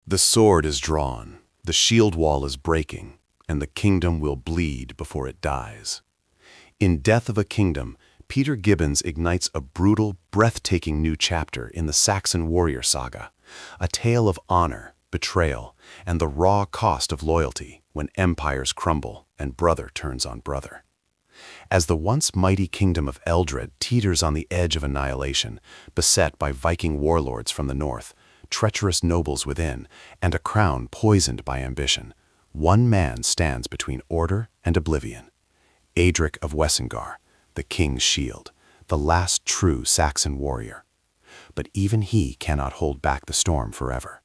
The sword is drawn, the shield wall is breaking, and the kingdom will bleed before it dies. In Death of a Kingdom, Peter Gibbons ignites a brutal, breathtaking new chapter in the Saxon Warrior saga, a tale of honor, betrayal, and the raw cost of loyalty when empires crumble and brother turns on brother. As the once mighty kingdom of Eldred teeters on the edge of annihilation, beset by Viking warlords from the north, treacherous nobles within, and a crown poisoned by ambition, one man stands between order and oblivion. Adric of Wessenger, the king's shield, the last true Saxon warrior. But even he cannot hold back the storm forever.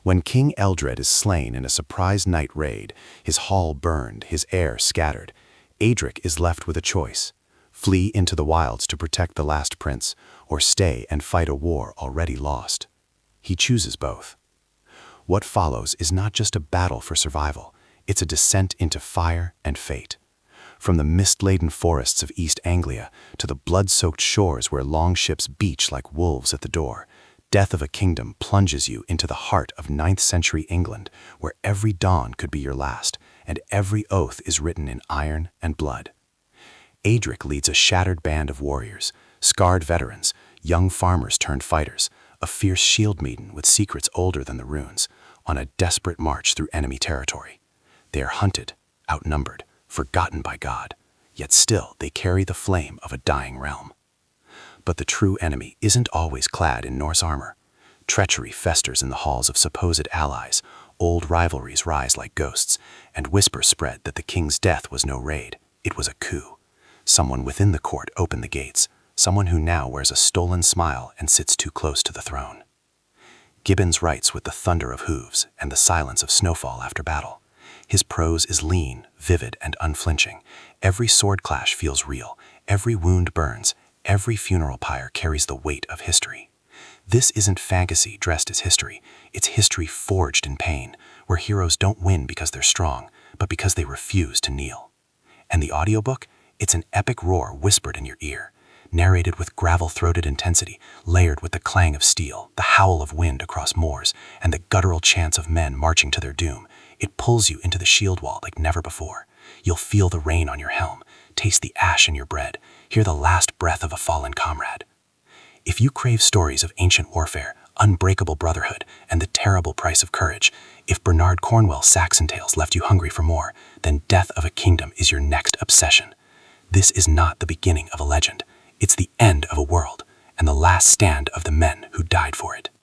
When King Eldred is slain in a surprise night raid, his hall burned, his heir scattered, Adric is left with a choice: flee into the wilds to protect the last prince, or stay and fight a war already lost. He chooses both. What follows is not just a battle for survival, it's a descent into fire and fate. From the mist-laden forests of East Anglia to the blood-soaked shores where longships beach like wolves at the door, Death of a Kingdom plunges you into the heart of 9th century England, where every dawn could be your last, and every oath is written in iron and blood. Adric leads a shattered band of warriors, scarred veterans, young farmers turned fighters, a fierce shield maiden with secrets older than the runes, on a desperate march through enemy territory. They are hunted, outnumbered, forgotten by God, yet still they carry the flame of a dying realm. But the true enemy isn't always clad in Norse armor. Treachery festers in the halls of supposed allies, old rivalries rise like ghosts, and whispers spread that the king's death was no raid, it was a coup. Someone within the court opened the gates, someone who now wears a stolen smile and sits too close to the throne. Gibbons writes with the thunder of hooves and the silence of snowfall after battle. His prose is lean, vivid, and unflinching. Every sword clash feels real, every wound burns, every funeral pyre carries the weight of history. This isn't fantasy dressed as history, it's history forged in pain, where heroes don't win because they're strong, but because they refuse to kneel. And the audiobook? It's an epic roar whispered in your ear, narrated with gravel-throated intensity, layered with the clang of steel, the howl of wind across moors, and the guttural chants of men marching to their doom. It pulls you into the shield wall like never before. You'll feel the rain on your helm, taste the ash in your bread, hear the last breath of a fallen comrade. If you crave stories of ancient warfare, unbreakable brotherhood, and the terrible price of courage, if Bernard Cornwell's Saxon tales left you hungry for more, then Death of a Kingdom is your next obsession. This is not the beginning of a legend. It's the end of a world, and the last stand of the men who died for it.